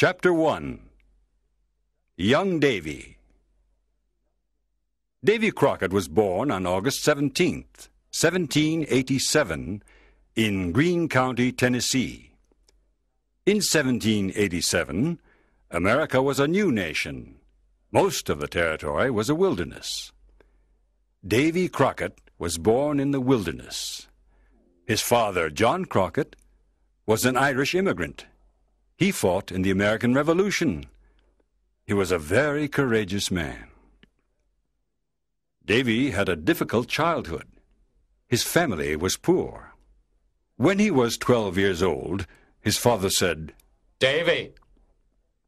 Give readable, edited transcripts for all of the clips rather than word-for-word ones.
Chapter 1. Young Davy. Davy Crockett was born on August 17th, 1787, in Greene County, Tennessee. In 1787, America was a new nation. Most of the territory was a wilderness. Davy Crockett was born in the wilderness. His father, John Crockett, was an Irish immigrant. He fought in the American Revolution. He was a very courageous man. Davy had a difficult childhood. His family was poor. When he was 12 years old, his father said, "Davy,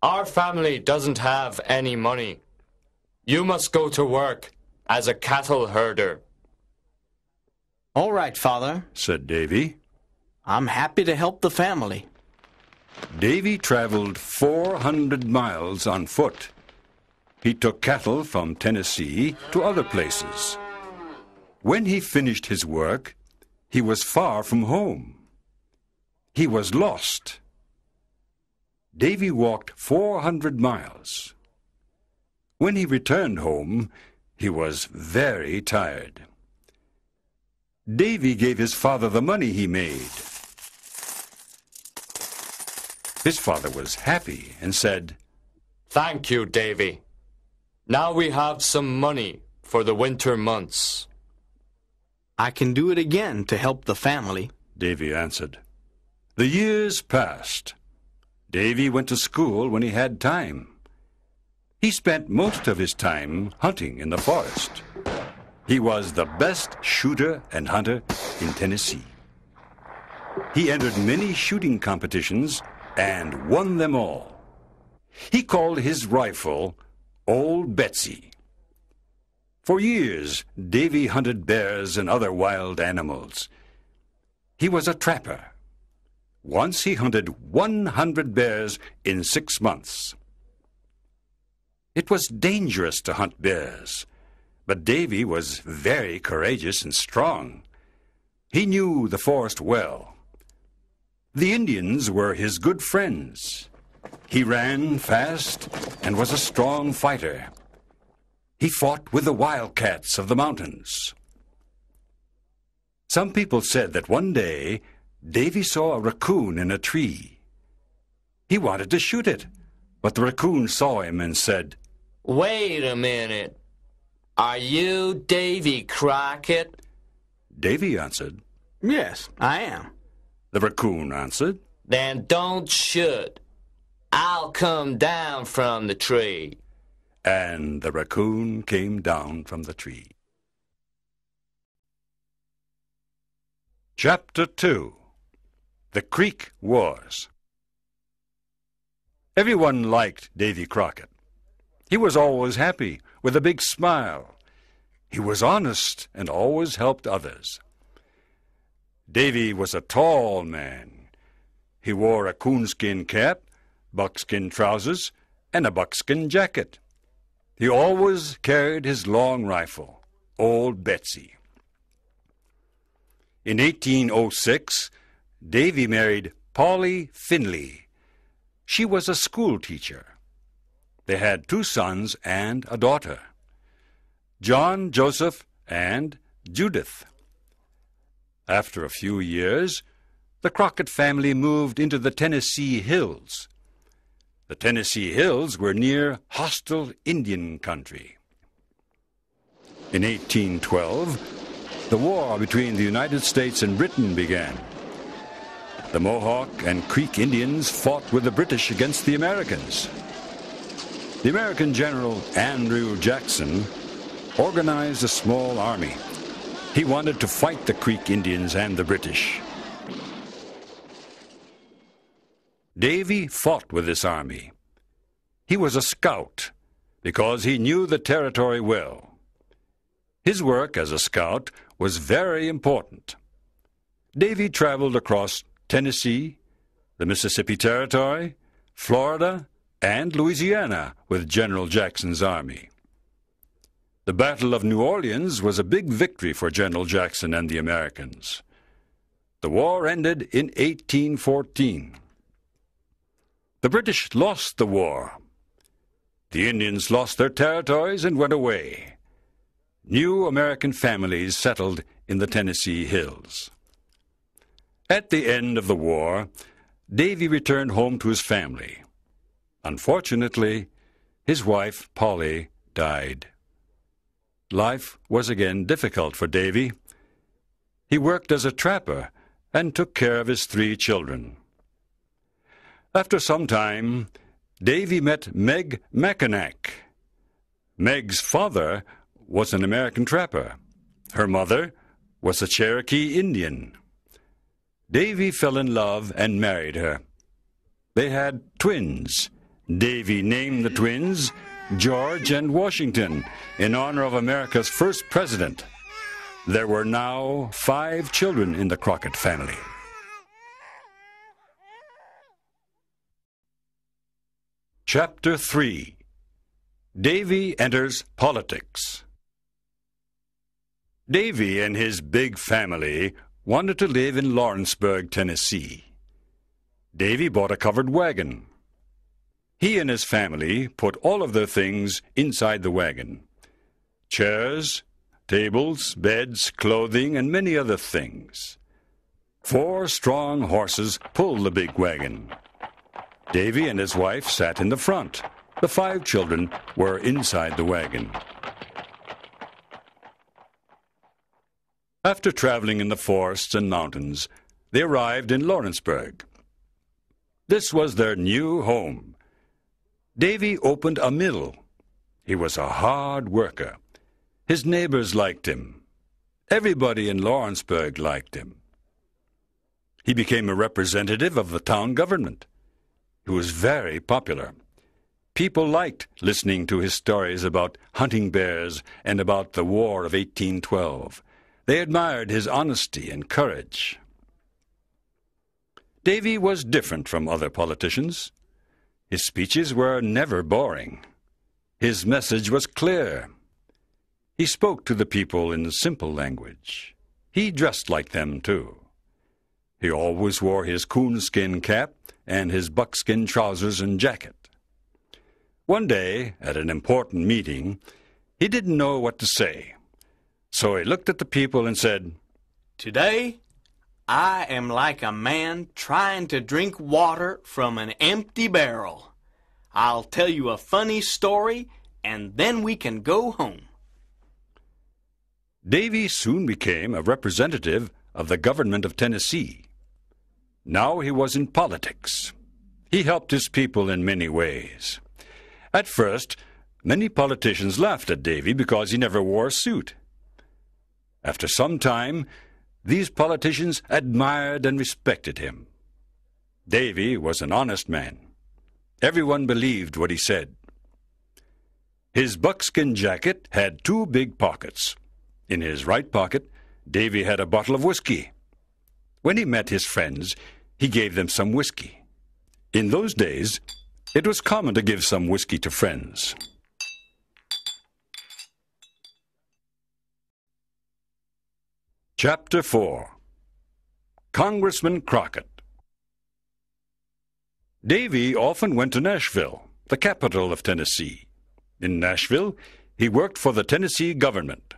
our family doesn't have any money. You must go to work as a cattle herder." "All right, Father," said Davy. "I'm happy to help the family." Davy traveled 400 miles on foot. He took cattle from Tennessee to other places. When he finished his work, he was far from home. He was lost. Davy walked 400 miles. When he returned home, he was very tired. Davy gave his father the money he made. His father was happy and said, "Thank you, Davy. Now we have some money for the winter months." "I can do it again to help the family," Davy answered. The years passed. Davy went to school when he had time. He spent most of his time hunting in the forest. He was the best shooter and hunter in Tennessee. He entered many shooting competitions and won them all. He called his rifle Old Betsy. For years, Davy hunted bears and other wild animals. He was a trapper. Once he hunted 100 bears in 6 months. It was dangerous to hunt bears, but Davy was very courageous and strong. He knew the forest well. The Indians were his good friends. He ran fast and was a strong fighter. He fought with the wildcats of the mountains. Some people said that one day Davy saw a racoon in a tree. He wanted to shoot it, but the racoon saw him and said, "Wait a minute. Are you Davy Crockett?" Davy answered. "Yes, I am." The racoon answered, "Then don't shoot. I'll come down from the tree." And the racoon came down from the tree. Chapter 2. The Creek Wars. Everyone liked Davy Crockett. He was always happy, with a big smile. He was honest and always helped others. Davy was a tall man. He wore a coonskin cap, buckskin trousers, and a buckskin jacket. He always carried his long rifle, Old Betsy. In 1806, Davy married Polly Finley. She was a school teacher. They had 2 sons and a daughter, John, Joseph, and Judith. After a few years, the Crockett family moved into the Tennessee Hills. The Tennessee Hills were near hostile Indian country. In 1812, the war between the United States and Britain began. The Mohawk and Creek Indians fought with the British against the Americans. The American General Andrew Jackson organized a small army. He wanted to fight the Creek Indians and the British. Davy fought with this army. He was a scout because he knew the territory well. His work as a scout was very important. Davy traveled across Tennessee, the Mississippi Territory, Florida, and Louisiana with General Jackson's army. The Battle of New Orleans was a big victory for General Jackson and the Americans. The war ended in 1814. The British lost the war. The Indians lost their territories and went away. New American families settled in the Tennessee hills. At the end of the war, Davy returned home to his family. Unfortunately, his wife, Polly, died. Life was again difficult for Davy. He worked as a trapper and took care of his 3 children. After some time, Davy met Meg Mackinac. Meg's father was an American trapper. Her mother was a Cherokee Indian. Davy fell in love and married her. They had twins. Davy named the twins George and Washington in honor of America's first president. There were now 5 children in the Crockett family. Chapter 3. Davy enters politics. Davy and his big family wanted to live in Lawrenceburg, Tennessee. Davy bought a covered wagon. He and his family put all of their things inside the wagon: chairs, tables, beds, clothing, and many other things. 4 strong horses pulled the big wagon. Davy and his wife sat in the front. The 5 children were inside the wagon. After traveling in the forests and mountains, they arrived in Lawrenceburg. This was their new home. Davy opened a mill. He was a hard worker. His neighbors liked him. Everybody in Lawrenceburg liked him. He became a representative of the town government. He was very popular. People liked listening to his stories about hunting bears and about the War of 1812. They admired his honesty and courage. Davy was different from other politicians. His speeches were never boring. His message was clear. He spoke to the people in simple language. He dressed like them, too. He always wore his coonskin cap and his buckskin trousers and jacket. One day, at an important meeting, he didn't know what to say. So he looked at the people and said, "Today, I am like a man trying to drink water from an empty barrel. I'll tell you a funny story, and then we can go home." Davy soon became a representative of the government of Tennessee. Now he was in politics. He helped his people in many ways. At first, many politicians laughed at Davy because he never wore a suit. After some time, these politicians admired and respected him. Davy was an honest man. Everyone believed what he said. His buckskin jacket had 2 big pockets. In his right pocket, Davy had a bottle of whisky. When he met his friends, he gave them some whisky. In those days, it was common to give some whisky to friends. Chapter 4. Congressman Crockett. Davy often went to Nashville, the capital of Tennessee. In Nashville, he worked for the Tennessee government.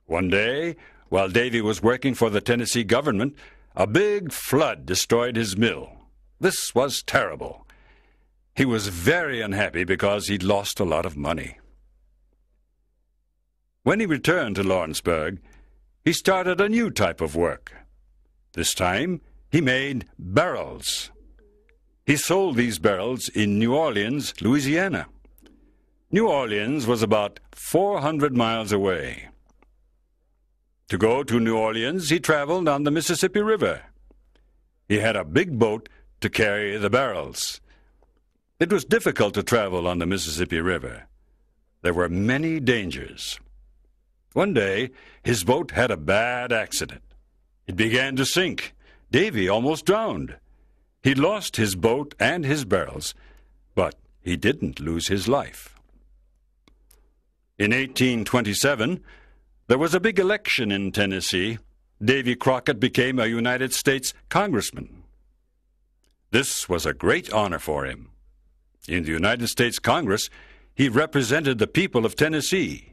One day, while Davy was working for the Tennessee government, a big flood destroyed his mill. This was terrible. He was very unhappy because he'd lost a lot of money. When he returned to Lawrenceburg, he started a new type of work. This time, he made barrels. He sold these barrels in New Orleans, Louisiana. New Orleans was about 400 miles away. To go to New Orleans, he traveled on the Mississippi River. He had a big boat to carry the barrels. It was difficult to travel on the Mississippi River. There were many dangers. One day, his boat had a bad accident. It began to sink. Davy almost drowned. He lost his boat and his barrels, but he didn't lose his life. In 1827, there was a big election in Tennessee. Davy Crockett became a United States congressman. This was a great honor for him. In the United States Congress, he represented the people of Tennessee.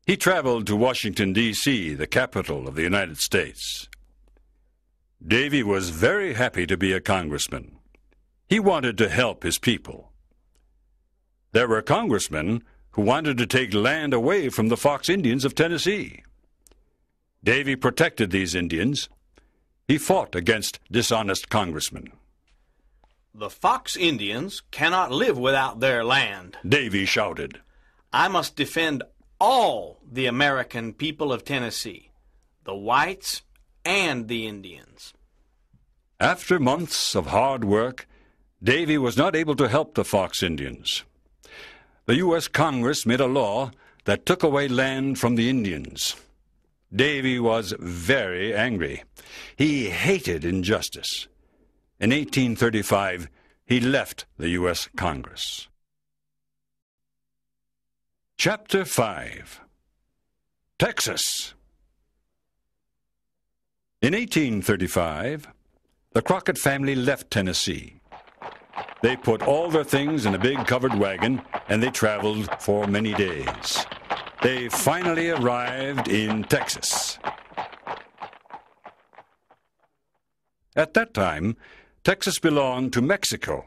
He traveled to Washington, D.C., the capital of the United States. Davy was very happy to be a congressman. He wanted to help his people. There were congressmen who wanted to take land away from the Fox Indians of Tennessee. Davy protected these Indians. He fought against dishonest congressmen. The Fox Indians cannot live without their land, Davy shouted. I must defend all the American people of Tennessee, the whites and the Indians. After months of hard work, Davy was not able to help the Fox Indians. The U.S. Congress made a law that took away land from the Indians. Davy was very angry. He hated injustice. In 1835, he left the U.S. Congress. Chapter 5. Texas. In 1835, the Crockett family left Tennessee. They put all their things in a big covered wagon, and they traveled for many days. They finally arrived in Texas. At that time, Texas belonged to Mexico.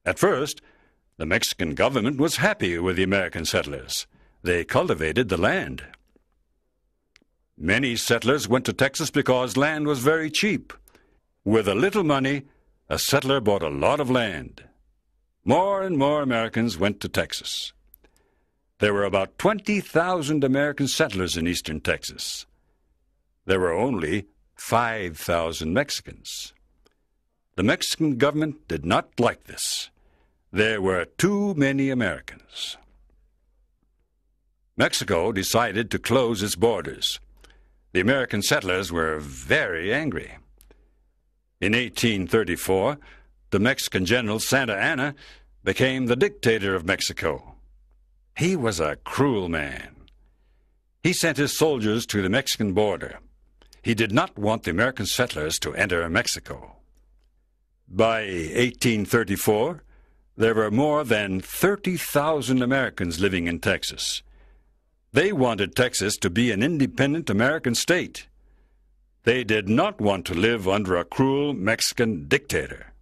At first, the Mexican government was happy with the American settlers. They cultivated the land. Many settlers went to Texas because land was very cheap. With a little money, a settler bought a lot of land. More and more Americans went to Texas. There were about 20,000 American settlers in eastern Texas. There were only 5,000 Mexicans. The Mexican government did not like this. There were too many Americans. Mexico decided to close its borders. The American settlers were very angry. In 1834, the Mexican general Santa Anna became the dictator of Mexico. He was a cruel man. He sent his soldiers to the Mexican border. He did not want the American settlers to enter Mexico. By 1834, there were more than 30,000 Americans living in Texas. They wanted Texas to be an independent American state. They did not want to live under a cruel Mexican dictator.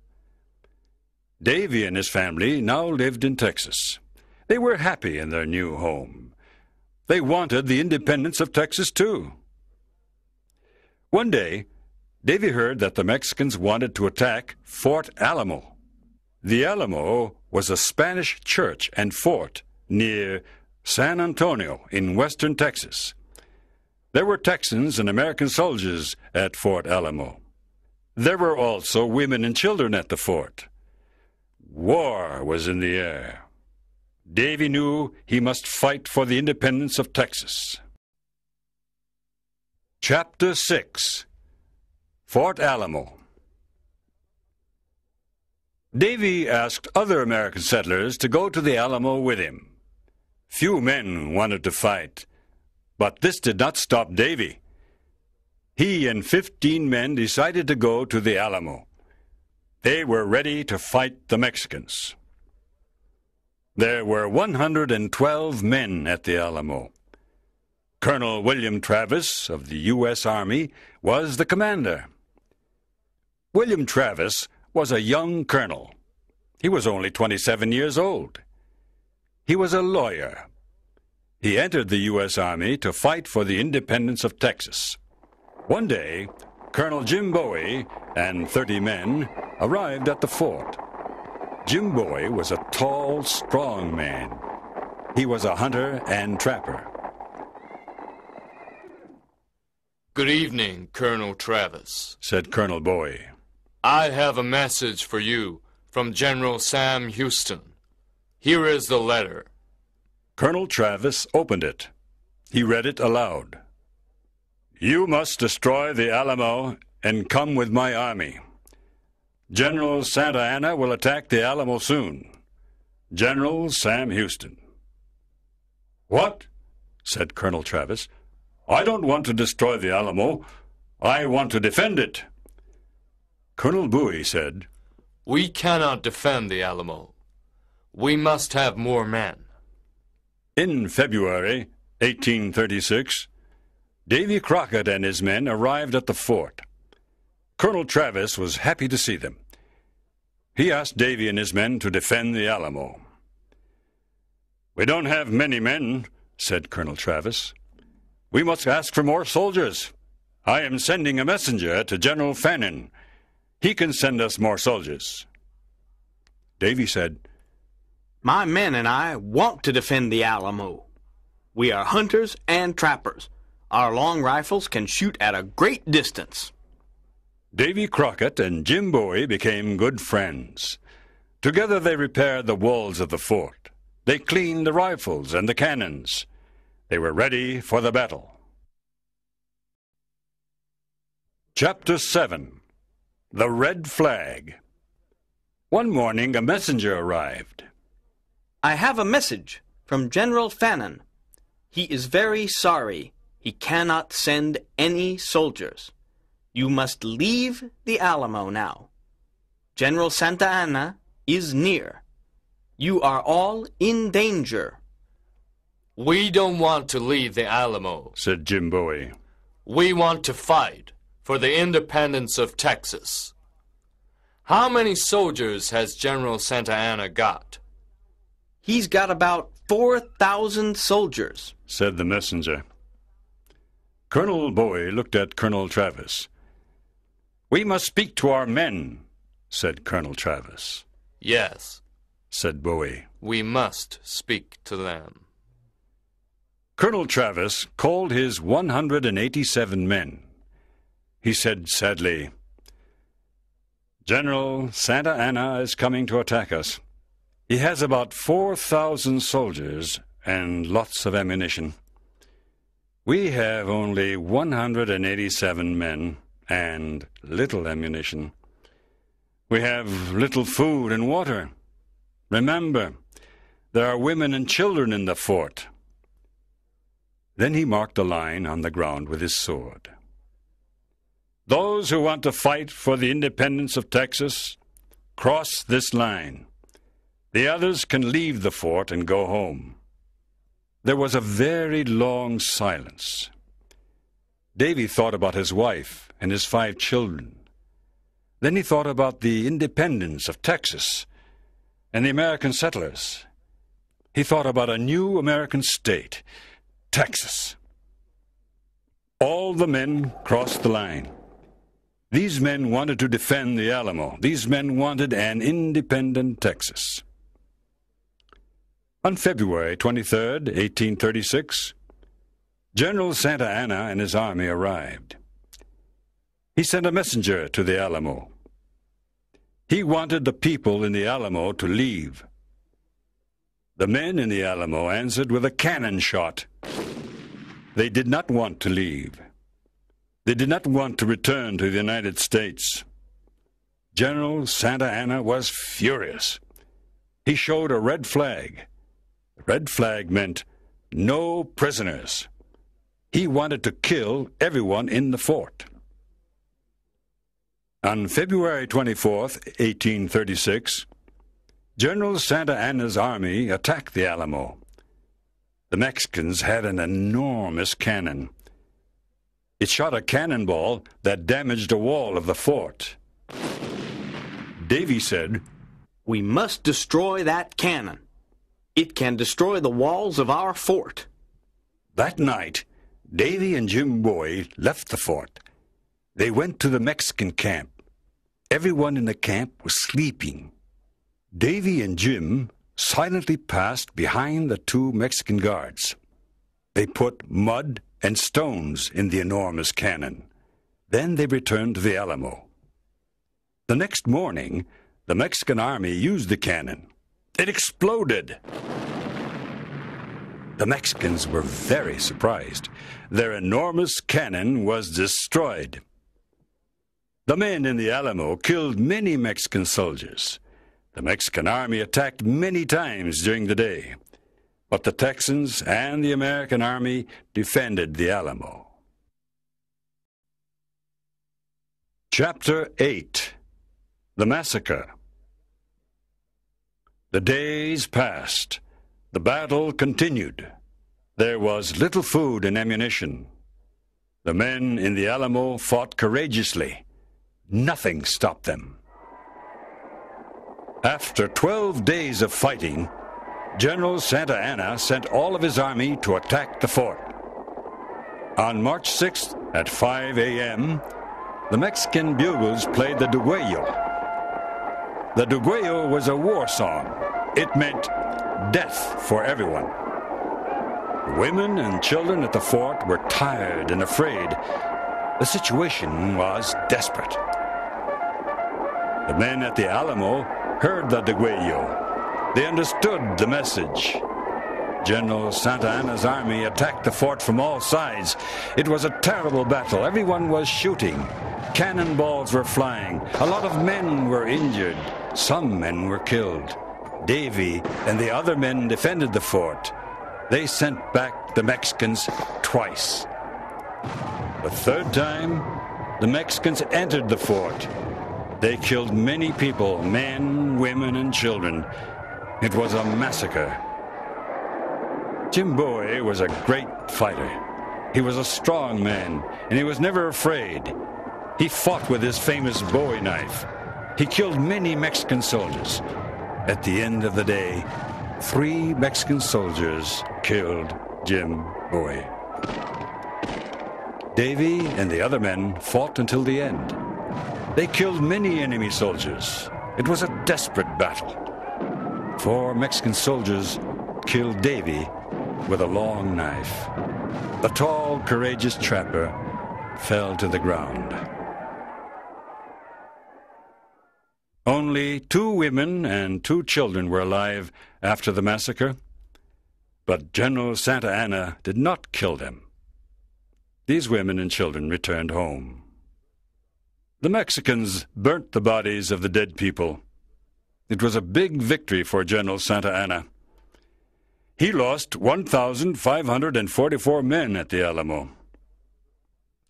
Davy and his family now lived in Texas. They were happy in their new home. They wanted the independence of Texas, too. One day, Davy heard that the Mexicans wanted to attack Fort Alamo. The Alamo was a Spanish church and fort near San Antonio in western Texas. There were Texans and American soldiers at Fort Alamo. There were also women and children at the fort. War was in the air. Davy knew he must fight for the independence of Texas. Chapter 6. Fort Alamo. Davy asked other American settlers to go to the Alamo with him. Few men wanted to fight, but this did not stop Davy. He and 15 men decided to go to the Alamo. They were ready to fight the Mexicans. There were 112 men at the Alamo. Colonel William Travis of the U.S. Army was the commander. William Travis was a young colonel. He was only 27 years old. He was a lawyer. He entered the U.S. Army to fight for the independence of Texas. One day, Colonel Jim Bowie and 30 men arrived at the fort. Jim Bowie was a tall, strong man. He was a hunter and trapper. Good evening, Colonel Travis, said Colonel Bowie. I have a message for you from General Sam Houston. Here is the letter. Colonel Travis opened it. He read it aloud. You must destroy the Alamo and come with my army. General Santa Anna will attack the Alamo soon. General Sam Houston. What? Said Colonel Travis. I don't want to destroy the Alamo. I want to defend it. Colonel Bowie said, "We cannot defend the Alamo. We must have more men." In February 1836, Davy Crockett and his men arrived at the fort. Colonel Travis was happy to see them. He asked Davy and his men to defend the Alamo. "We don't have many men," said Colonel Travis. "We must ask for more soldiers. I am sending a messenger to General Fannin. He can send us more soldiers." Davy said, My men and I want to defend the Alamo. We are hunters and trappers. Our long rifles can shoot at a great distance. Davy Crockett and Jim Bowie became good friends. Together they repaired the walls of the fort. They cleaned the rifles and the cannons. They were ready for the battle. Chapter 7. The Red Flag. One morning a messenger arrived. I have a message from General Fannin. He is very sorry he cannot send any soldiers. You must leave the Alamo now. General Santa Anna is near. You are all in danger. "We don't want to leave the Alamo," said Jim Bowie. "We want to fight for the independence of Texas." "How many soldiers has General Santa Anna got?" He's got about 4,000 soldiers, said the messenger. Colonel Bowie looked at Colonel Travis. "We must speak to our men," said Colonel Travis. "Yes," said Bowie. "We must speak to them." Colonel Travis called his 187 men. He said sadly, "General Santa Anna is coming to attack us. He has about 4,000 soldiers and lots of ammunition. We have only 187 men and little ammunition. We have little food and water. Remember, there are women and children in the fort." Then he marked a line on the ground with his sword. "Those who want to fight for the independence of Texas, cross this line. The others can leave the fort and go home." There was a very long silence. Davy thought about his wife and his 5 children. Then he thought about the independence of Texas and the American settlers. He thought about a new American state, Texas. All the men crossed the line. These men wanted to defend the Alamo. These men wanted an independent Texas. On February 23rd, 1836, General Santa Anna and his army arrived. He sent a messenger to the Alamo. He wanted the people in the Alamo to leave. The men in the Alamo answered with a cannon shot. They did not want to leave. They did not want to return to the United States. General Santa Anna was furious. He showed a red flag. The red flag meant no prisoners. He wanted to kill everyone in the fort. On February 24th, 1836, General Santa Anna's army attacked the Alamo. The Mexicans had an enormous cannon. It shot a cannonball that damaged a wall of the fort. Davy said, We must destroy that cannon. It can destroy the walls of our fort. That night, Davy and Jim Bowie left the fort. They went to the Mexican camp. Everyone in the camp was sleeping. Davy and Jim silently passed behind the 2 Mexican guards. They put mud and stones in the enormous cannon. Then they returned to the Alamo. The next morning, the Mexican army used the cannon. It exploded. The Mexicans were very surprised. Their enormous cannon was destroyed. The men in the Alamo killed many Mexican soldiers. The Mexican army attacked many times during the day, but the Texans and the American army defended the Alamo. Chapter 8. The Massacre. The days passed. The battle continued. There was little food and ammunition. The men in the Alamo fought courageously. Nothing stopped them. After 12 days of fighting, General Santa Anna sent all of his army to attack the fort. On March 6th at 5 a.m., the Mexican bugles played the Duguello. The Duguello was a war song. It meant death for everyone. The women and children at the fort were tired and afraid. The situation was desperate. The men at the Alamo heard the Duguello. They understood the message. General Santa Anna's army attacked the fort from all sides. It was a terrible battle. Everyone was shooting. Cannonballs were flying. A lot of men were injured. Some men were killed. Davy and the other men defended the fort. They sent back the Mexicans twice. The third time, the Mexicans entered the fort. They killed many people, men, women, and children. It was a massacre. Jim Bowie was a great fighter. He was a strong man, and he was never afraid. He fought with his famous Bowie knife. He killed many Mexican soldiers. At the end of the day, 3 Mexican soldiers killed Jim Bowie. Davy and the other men fought until the end. They killed many enemy soldiers. It was a desperate battle. 4 Mexican soldiers killed Davy with a long knife. The tall, courageous trapper fell to the ground. Only 2 women and 2 children were alive after the massacre, but General Santa Anna did not kill them. These women and children returned home. The Mexicans burnt the bodies of the dead people. It was a big victory for General Santa Anna. He lost 1,544 men at the Alamo.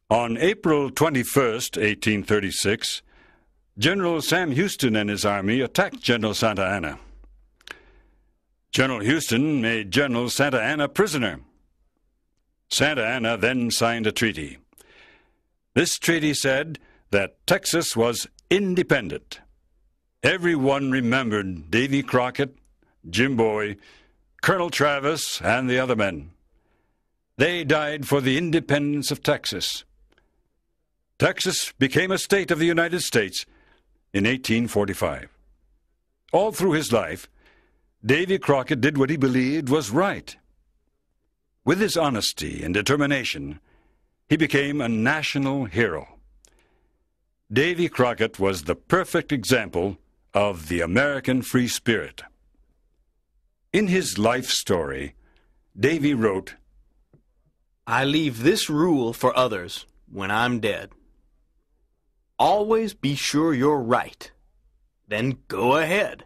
On April 21st, 1836, General Sam Houston and his army attacked General Santa Anna. General Houston made General Santa Anna prisoner. Santa Anna then signed a treaty. This treaty said that Texas was independent. Everyone remembered Davy Crockett, Jim Bowie, Colonel Travis, and the other men. They died for the independence of Texas. Texas became a state of the United States in 1845. All through his life, Davy Crockett did what he believed was right. With his honesty and determination, he became a national hero. Davy Crockett was the perfect example of the American free spirit. In his life story, Davy wrote, "I leave this rule for others when I'm dead. Always be sure you're right. Then go ahead."